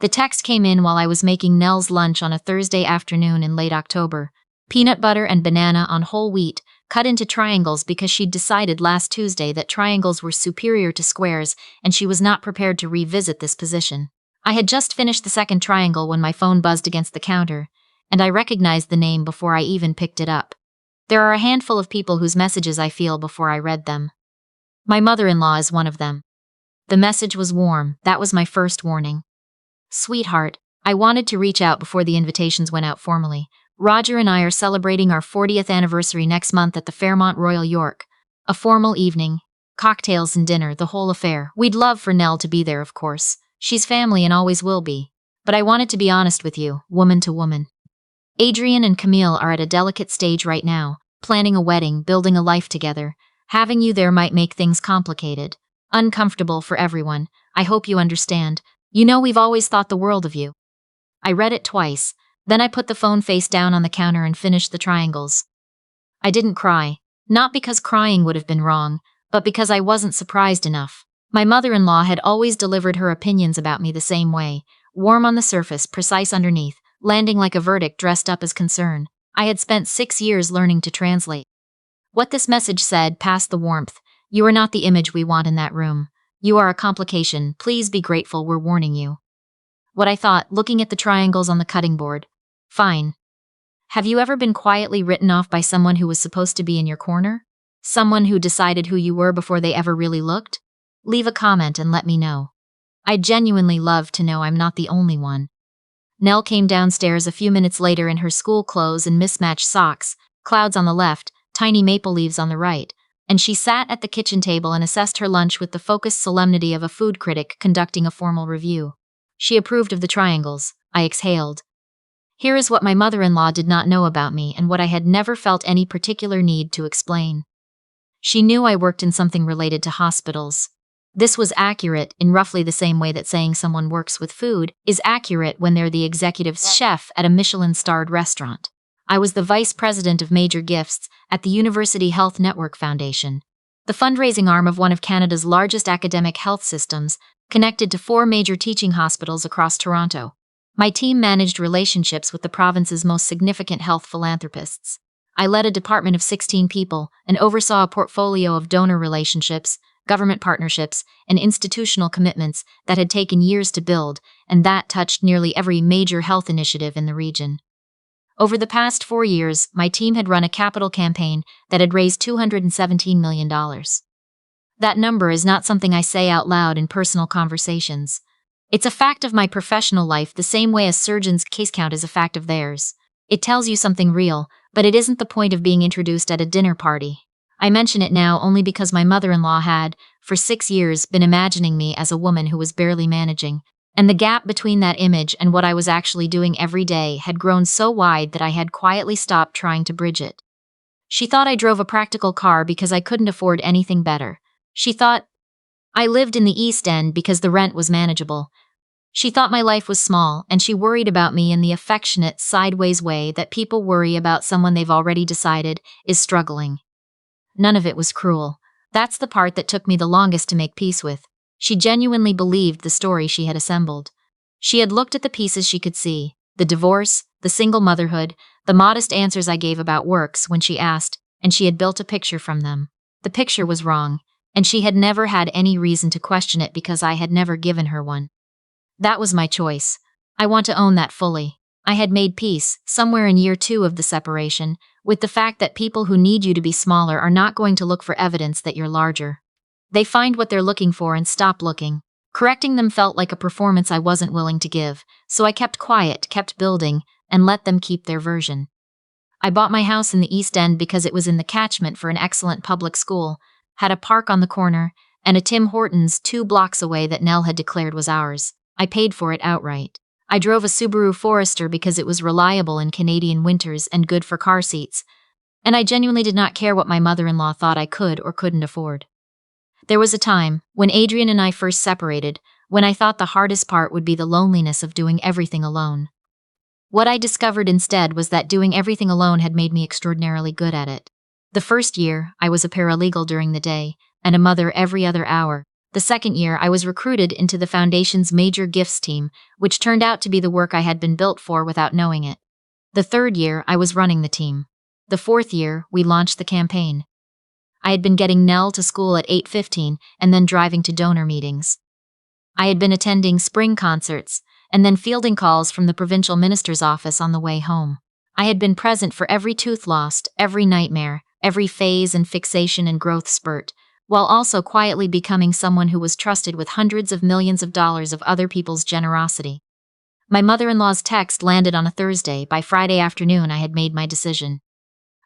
The text came in while I was making Nell's lunch on a Thursday afternoon in late October. Peanut butter and banana on whole wheat, cut into triangles because she'd decided last Tuesday that triangles were superior to squares and she was not prepared to revisit this position. I had just finished the second triangle when my phone buzzed against the counter, and I recognized the name before I even picked it up. There are a handful of people whose messages I feel before I read them. My mother-in-law is one of them. The message was warm. That was my first warning. Sweetheart, I wanted to reach out before the invitations went out formally. Roger and I are celebrating our 40th anniversary next month at the Fairmont Royal York. A formal evening, cocktails and dinner, the whole affair. We'd love for Nell to be there, of course. She's family and always will be. But I wanted to be honest with you, woman to woman. Adrian and Camille are at a delicate stage right now, planning a wedding, building a life together. Having you there might make things complicated. Uncomfortable for everyone. I hope you understand. You know we've always thought the world of you. I read it twice, then I put the phone face down on the counter and finished the triangles. I didn't cry, not because crying would have been wrong, but because I wasn't surprised enough. My mother-in-law had always delivered her opinions about me the same way, warm on the surface, precise underneath, landing like a verdict dressed up as concern. I had spent 6 years learning to translate. What this message said passed the warmth. You are not the image we want in that room. You are a complication. Please be grateful we're warning you. What I thought, looking at the triangles on the cutting board. Fine. Have you ever been quietly written off by someone who was supposed to be in your corner? Someone who decided who you were before they ever really looked? Leave a comment and let me know. I'd genuinely love to know I'm not the only one. Nell came downstairs a few minutes later in her school clothes and mismatched socks, clouds on the left, tiny maple leaves on the right, and she sat at the kitchen table and assessed her lunch with the focused solemnity of a food critic conducting a formal review. She approved of the triangles. I exhaled. Here is what my mother-in-law did not know about me and what I had never felt any particular need to explain. She knew I worked in something related to hospitals. This was accurate in roughly the same way that saying someone works with food is accurate when they're the executive chef at a Michelin-starred restaurant. I was the vice president of major gifts at the University Health Network Foundation, the fundraising arm of one of Canada's largest academic health systems, connected to 4 major teaching hospitals across Toronto. My team managed relationships with the province's most significant health philanthropists. I led a department of 16 people and oversaw a portfolio of donor relationships, government partnerships, and institutional commitments that had taken years to build, and that touched nearly every major health initiative in the region. Over the past 4 years, my team had run a capital campaign that had raised $217 million. That number is not something I say out loud in personal conversations. It's a fact of my professional life the same way a surgeon's case count is a fact of theirs. It tells you something real, but it isn't the point of being introduced at a dinner party. I mention it now only because my mother-in-law had, for 6 years, been imagining me as a woman who was barely managing, and the gap between that image and what I was actually doing every day had grown so wide that I had quietly stopped trying to bridge it. She thought I drove a practical car because I couldn't afford anything better. She thought I lived in the East End because the rent was manageable. She thought my life was small, and she worried about me in the affectionate, sideways way that people worry about someone they've already decided is struggling. None of it was cruel. That's the part that took me the longest to make peace with. She genuinely believed the story she had assembled. She had looked at the pieces she could see, the divorce, the single motherhood, the modest answers I gave about works when she asked, and she had built a picture from them. The picture was wrong, and she had never had any reason to question it because I had never given her one. That was my choice. I want to own that fully. I had made peace, somewhere in year 2 of the separation, with the fact that people who need you to be smaller are not going to look for evidence that you're larger. They find what they're looking for and stop looking. Correcting them felt like a performance I wasn't willing to give, so I kept quiet, kept building, and let them keep their version. I bought my house in the East End because it was in the catchment for an excellent public school, had a park on the corner, and a Tim Hortons 2 blocks away that Nell had declared was ours. I paid for it outright. I drove a Subaru Forester because it was reliable in Canadian winters and good for car seats, and I genuinely did not care what my mother-in-law thought I could or couldn't afford. There was a time, when Adrian and I first separated, when I thought the hardest part would be the loneliness of doing everything alone. What I discovered instead was that doing everything alone had made me extraordinarily good at it. The first year, I was a paralegal during the day, and a mother every other hour. The second year, I was recruited into the foundation's major gifts team, which turned out to be the work I had been built for without knowing it. The third year, I was running the team. The fourth year, we launched the campaign. I had been getting Nell to school at 8:15 and then driving to donor meetings. I had been attending spring concerts and then fielding calls from the provincial minister's office on the way home. I had been present for every tooth lost, every nightmare, every phase and fixation and growth spurt, while also quietly becoming someone who was trusted with hundreds of millions of dollars of other people's generosity. My mother-in-law's text landed on a Thursday. By Friday afternoon, I had made my decision.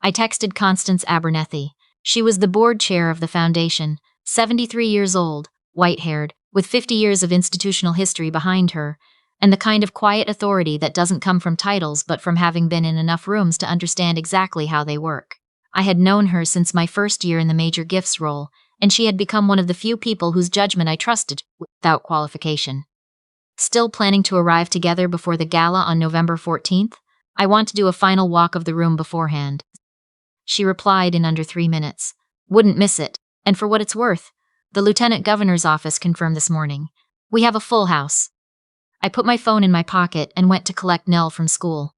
I texted Constance Abernethy. She was the board chair of the foundation, 73 years old, white-haired, with 50 years of institutional history behind her, and the kind of quiet authority that doesn't come from titles but from having been in enough rooms to understand exactly how they work. I had known her since my first year in the major gifts role, and she had become one of the few people whose judgment I trusted without qualification. Still planning to arrive together before the gala on November 14th? I want to do a final walk of the room beforehand. She replied in under 3 minutes. Wouldn't miss it, and for what it's worth, the Lieutenant Governor's office confirmed this morning. We have a full house. I put my phone in my pocket and went to collect Nell from school.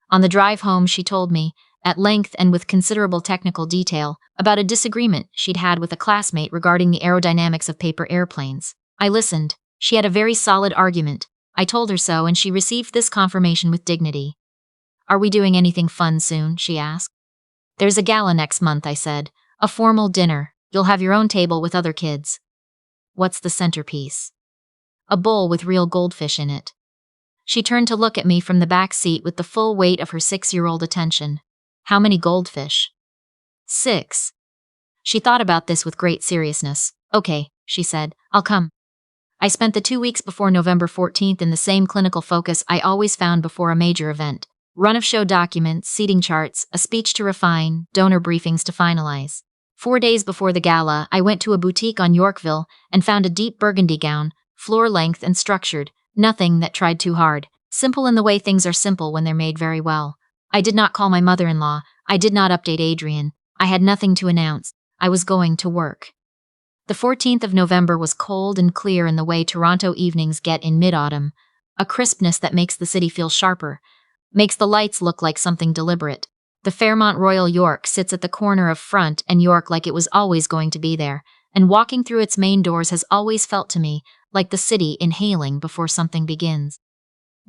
On the drive home, she told me, at length and with considerable technical detail, about a disagreement she'd had with a classmate regarding the aerodynamics of paper airplanes. I listened. She had a very solid argument. I told her so, and she received this confirmation with dignity. Are we doing anything fun soon? She asked. There's a gala next month, I said. A formal dinner. You'll have your own table with other kids. What's the centerpiece? A bowl with real goldfish in it. She turned to look at me from the back seat with the full weight of her 6-year-old attention. How many goldfish? 6. She thought about this with great seriousness. Okay, she said, I'll come. I spent the 2 weeks before November 14th in the same clinical focus I always found before a major event. Run-of-show documents, seating charts, a speech to refine, donor briefings to finalize. 4 days before the gala, I went to a boutique on Yorkville and found a deep burgundy gown, floor-length and structured, nothing that tried too hard, simple in the way things are simple when they're made very well. I did not call my mother-in-law, I did not update Adrian, I had nothing to announce, I was going to work. The 14th of November was cold and clear in the way Toronto evenings get in mid-autumn, a crispness that makes the city feel sharper, makes the lights look like something deliberate. The Fairmont Royal York sits at the corner of Front and York like it was always going to be there, and walking through its main doors has always felt to me like the city inhaling before something begins.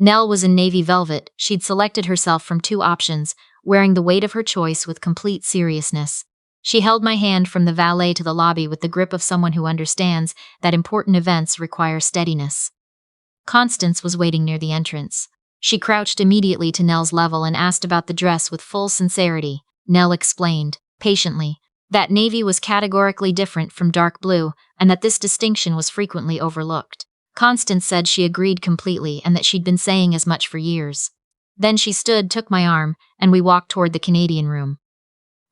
Nell was in navy velvet. She'd selected herself from 2 options, wearing the weight of her choice with complete seriousness. She held my hand from the valet to the lobby with the grip of someone who understands that important events require steadiness. Constance was waiting near the entrance. She crouched immediately to Nell's level and asked about the dress with full sincerity. Nell explained, patiently, that navy was categorically different from dark blue and that this distinction was frequently overlooked. Constance said she agreed completely and that she'd been saying as much for years. Then she stood, took my arm, and we walked toward the Canadian room.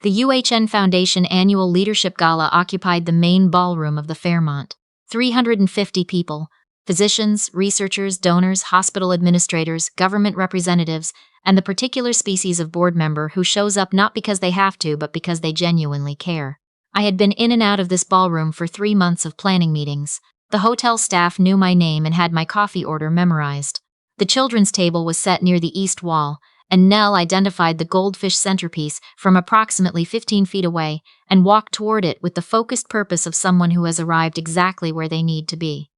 The UHN Foundation Annual Leadership Gala occupied the main ballroom of the Fairmont. 350 people, physicians, researchers, donors, hospital administrators, government representatives, and the particular species of board member who shows up not because they have to but because they genuinely care. I had been in and out of this ballroom for 3 months of planning meetings. The hotel staff knew my name and had my coffee order memorized. The children's table was set near the east wall, and Nell identified the goldfish centerpiece from approximately 15 feet away and walked toward it with the focused purpose of someone who has arrived exactly where they need to be.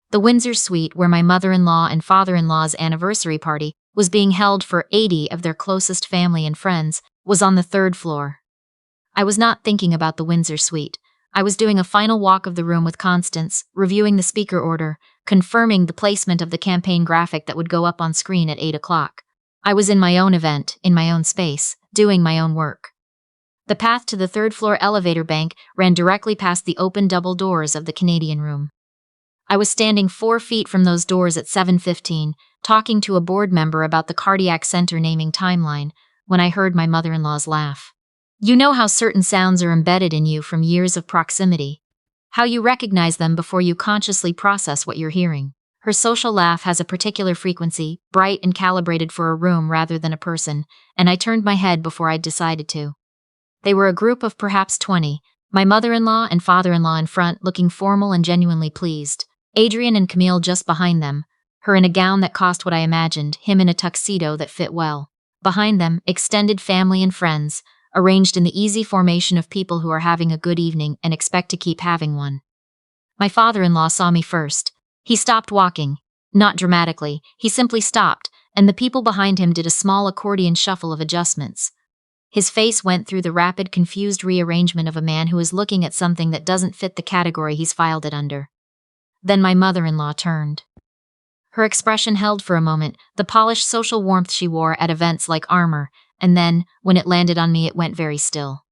The Windsor suite, where my mother-in-law and father-in-law's anniversary party was being held for 80 of their closest family and friends, was on the 3rd floor. I was not thinking about the Windsor suite. I was doing a final walk of the room with Constance, reviewing the speaker order, confirming the placement of the campaign graphic that would go up on screen at 8 o'clock. I was in my own event, in my own space, doing my own work. The path to the 3rd floor elevator bank ran directly past the open double doors of the Canadian room. I was standing 4 feet from those doors at 7:15, talking to a board member about the cardiac center naming timeline, when I heard my mother-in-law's laugh. You know how certain sounds are embedded in you from years of proximity, how you recognize them before you consciously process what you're hearing. Her social laugh has a particular frequency, bright and calibrated for a room rather than a person, and I turned my head before I'd decided to. They were a group of perhaps 20, My mother-in-law and father-in-law in front, looking formal and genuinely pleased. Adrian and Camille just behind them, her in a gown that cost what I imagined, him in a tuxedo that fit well. Behind them, extended family and friends, arranged in the easy formation of people who are having a good evening and expect to keep having one. My father-in-law saw me first. He stopped walking. Not dramatically, he simply stopped, and the people behind him did a small accordion shuffle of adjustments. His face went through the rapid, confused rearrangement of a man who is looking at something that doesn't fit the category he's filed it under. Then my mother-in-law turned. Her expression held for a moment, the polished social warmth she wore at events like Armor, and then, when it landed on me, it went very still.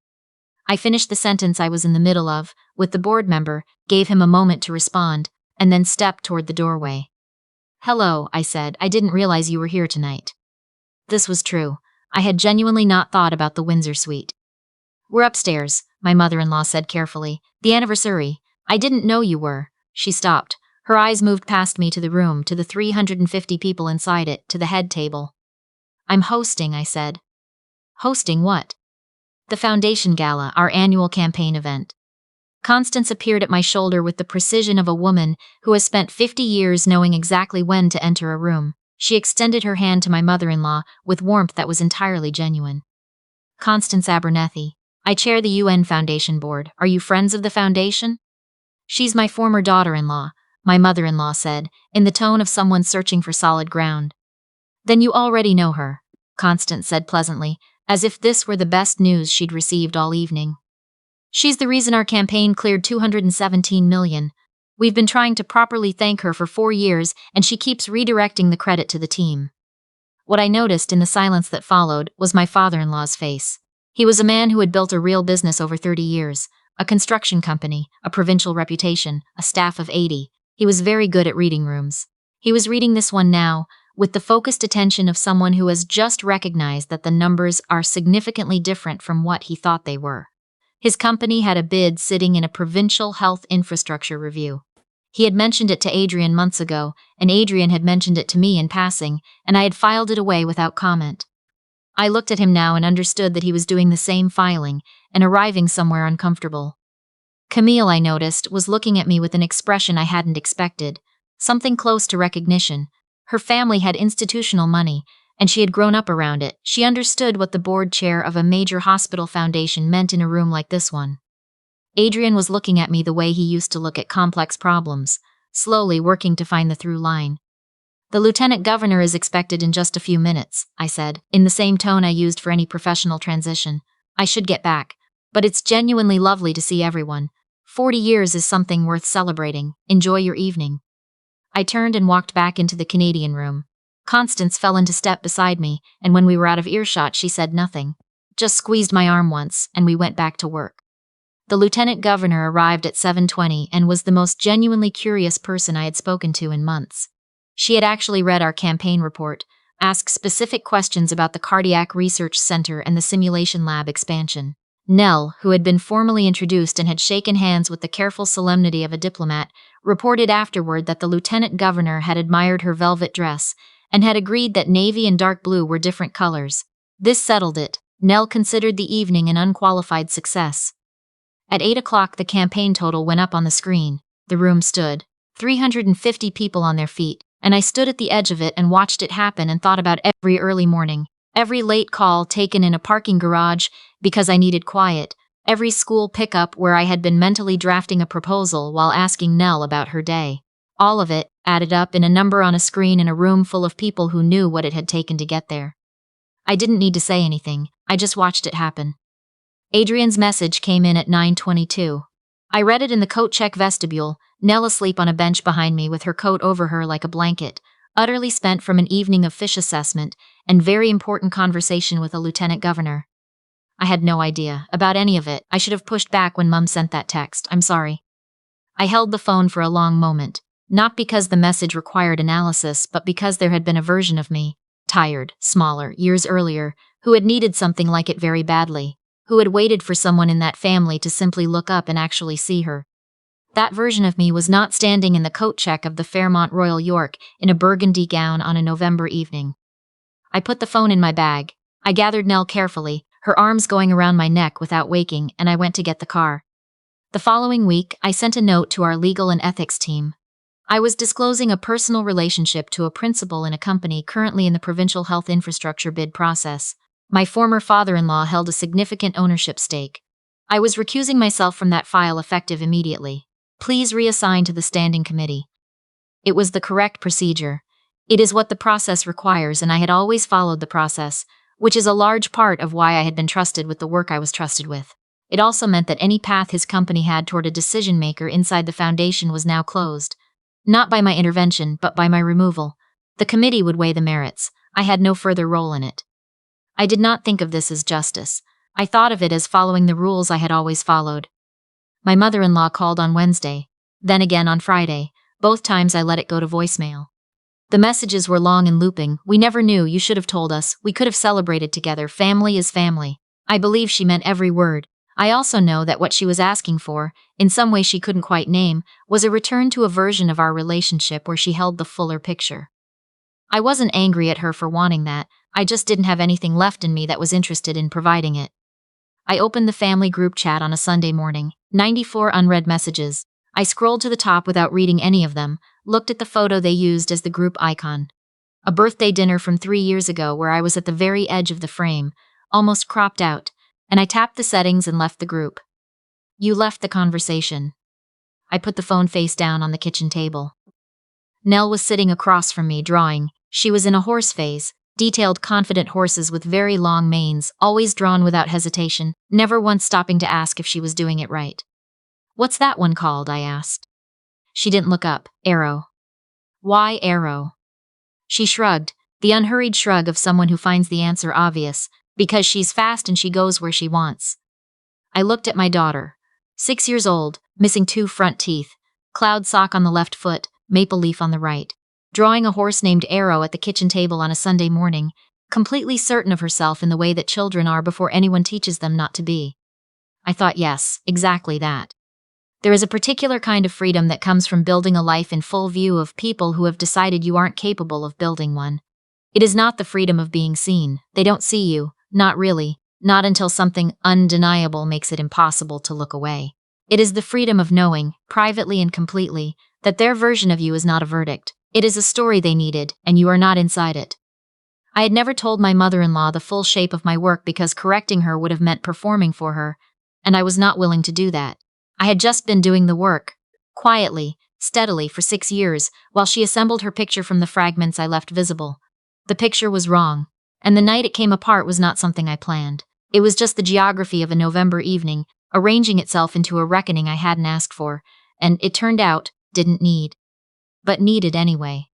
I finished the sentence I was in the middle of, with the board member, gave him a moment to respond, and then stepped toward the doorway. "Hello," I said. "I didn't realize you were here tonight." This was true. I had genuinely not thought about the Windsor suite. "We're upstairs," my mother-in-law said carefully. "The anniversary. I didn't know you were." She stopped. Her eyes moved past me to the room, to the 350 people inside it, to the head table. "I'm hosting," I said. "Hosting what?" "The Foundation Gala, our annual campaign event." Constance appeared at my shoulder with the precision of a woman who has spent 50 years knowing exactly when to enter a room. She extended her hand to my mother-in-law with warmth that was entirely genuine. "Constance Abernethy. I chair the UN Foundation Board. Are you friends of the foundation?" "She's my former daughter-in-law," my mother-in-law said, in the tone of someone searching for solid ground. "Then you already know her," Constance said pleasantly, as if this were the best news she'd received all evening. "She's the reason our campaign cleared $217 million. We've been trying to properly thank her for 4 years, and she keeps redirecting the credit to the team." What I noticed in the silence that followed was my father-in-law's face. He was a man who had built a real business over 30 years, a construction company, a provincial reputation, a staff of 80. He was very good at reading rooms. He was reading this one now, with the focused attention of someone who has just recognized that the numbers are significantly different from what he thought they were. His company had a bid sitting in a provincial health infrastructure review. He had mentioned it to Adrian months ago, and Adrian had mentioned it to me in passing, and I had filed it away without comment. I looked at him now and understood that he was doing the same filing, and arriving somewhere uncomfortable. Camille, I noticed, was looking at me with an expression I hadn't expected, something close to recognition. Her family had institutional money, and she had grown up around it. She understood what the board chair of a major hospital foundation meant in a room like this one. Adrian was looking at me the way he used to look at complex problems, slowly working to find the through line. "The lieutenant governor is expected in just a few minutes," I said, in the same tone I used for any professional transition. "I should get back, but it's genuinely lovely to see everyone. 40 years is something worth celebrating. Enjoy your evening." I turned and walked back into the Canadian room. Constance fell into step beside me, and when we were out of earshot she said nothing. Just squeezed my arm once, and we went back to work. The lieutenant governor arrived at 7:20 and was the most genuinely curious person I had spoken to in months. She had actually read our campaign report, asked specific questions about the Cardiac Research Center and the Simulation Lab expansion. Nell, who had been formally introduced and had shaken hands with the careful solemnity of a diplomat, reported afterward that the lieutenant governor had admired her velvet dress and had agreed that navy and dark blue were different colors. This settled it. Nell considered the evening an unqualified success. At 8 o'clock the campaign total went up on the screen. The room stood, 350 people on their feet, and I stood at the edge of it and watched it happen and thought about every early morning, every late call taken in a parking garage because I needed quiet, every school pickup where I had been mentally drafting a proposal while asking Nell about her day. All of it, added up in a number on a screen in a room full of people who knew what it had taken to get there. I didn't need to say anything, I just watched it happen. Adrian's message came in at 9:22. I read it in the coat check vestibule, Nell asleep on a bench behind me with her coat over her like a blanket, utterly spent from an evening of fish assessment and very important conversation with a lieutenant governor. I had no idea about any of it. I should have pushed back when Mum sent that text. I'm sorry. I held the phone for a long moment, not because the message required analysis, but because there had been a version of me, tired, smaller, years earlier, who had needed something like it very badly, who had waited for someone in that family to simply look up and actually see her. That version of me was not standing in the coat check of the Fairmont Royal York in a burgundy gown on a November evening. I put the phone in my bag. I gathered Nell carefully, her arms going around my neck without waking, and I went to get the car. The following week, I sent a note to our legal and ethics team. I was disclosing a personal relationship to a principal in a company currently in the provincial health infrastructure bid process. My former father-in-law held a significant ownership stake. I was recusing myself from that file effective immediately. Please reassign to the standing committee. It was the correct procedure. It is what the process requires, and I had always followed the process, which is a large part of why I had been trusted with the work I was trusted with. It also meant that any path his company had toward a decision-maker inside the foundation was now closed. Not by my intervention, but by my removal. The committee would weigh the merits. I had no further role in it. I did not think of this as justice. I thought of it as following the rules I had always followed. My mother-in-law called on Wednesday, then again on Friday. Both times I let it go to voicemail. The messages were long and looping. We never knew, you should have told us, we could have celebrated together, family is family. I believe she meant every word. I also know that what she was asking for, in some way she couldn't quite name, was a return to a version of our relationship where she held the fuller picture. I wasn't angry at her for wanting that, I just didn't have anything left in me that was interested in providing it. I opened the family group chat on a Sunday morning, 94 unread messages. I scrolled to the top without reading any of them, looked at the photo they used as the group icon. A birthday dinner from 3 years ago where I was at the very edge of the frame, almost cropped out, and I tapped the settings and left the group. You left the conversation. I put the phone face down on the kitchen table. Nell was sitting across from me, drawing. She was in a horse phase, detailed confident horses with very long manes, always drawn without hesitation, never once stopping to ask if she was doing it right. What's that one called? I asked. She didn't look up. Arrow. Why Arrow? She shrugged, the unhurried shrug of someone who finds the answer obvious, because she's fast and she goes where she wants. I looked at my daughter. 6 years old, missing 2 front teeth, cloud sock on the left foot, maple leaf on the right, drawing a horse named Arrow at the kitchen table on a Sunday morning, completely certain of herself in the way that children are before anyone teaches them not to be. I thought, yes, exactly that. There is a particular kind of freedom that comes from building a life in full view of people who have decided you aren't capable of building one. It is not the freedom of being seen. They don't see you, not really, not until something undeniable makes it impossible to look away. It is the freedom of knowing, privately and completely, that their version of you is not a verdict. It is a story they needed, and you are not inside it. I had never told my mother-in-law the full shape of my work because correcting her would have meant performing for her, and I was not willing to do that. I had just been doing the work, quietly, steadily, for 6 years, while she assembled her picture from the fragments I left visible. The picture was wrong, and the night it came apart was not something I planned. It was just the geography of a November evening, arranging itself into a reckoning I hadn't asked for, and, it turned out, didn't need. But needed anyway.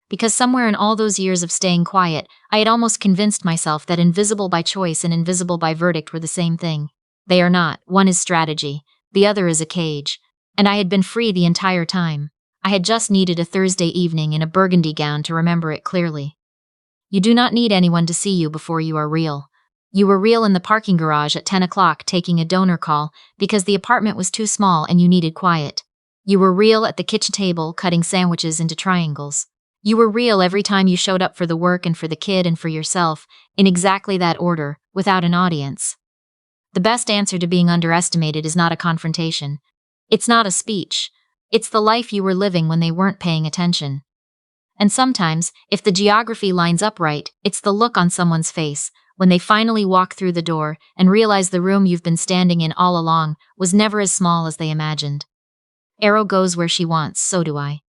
Because somewhere in all those years of staying quiet, I had almost convinced myself that invisible by choice and invisible by verdict were the same thing. They are not. One is strategy. The other is a cage. And I had been free the entire time. I had just needed a Thursday evening in a burgundy gown to remember it clearly. You do not need anyone to see you before you are real. You were real in the parking garage at 10 o'clock taking a donor call because the apartment was too small and you needed quiet. You were real at the kitchen table cutting sandwiches into triangles. You were real every time you showed up for the work and for the kid and for yourself, in exactly that order, without an audience. The best answer to being underestimated is not a confrontation. It's not a speech. It's the life you were living when they weren't paying attention. And sometimes, if the geography lines up right, it's the look on someone's face, when they finally walk through the door and realize the room you've been standing in all along was never as small as they imagined. Arrow goes where she wants, so do I.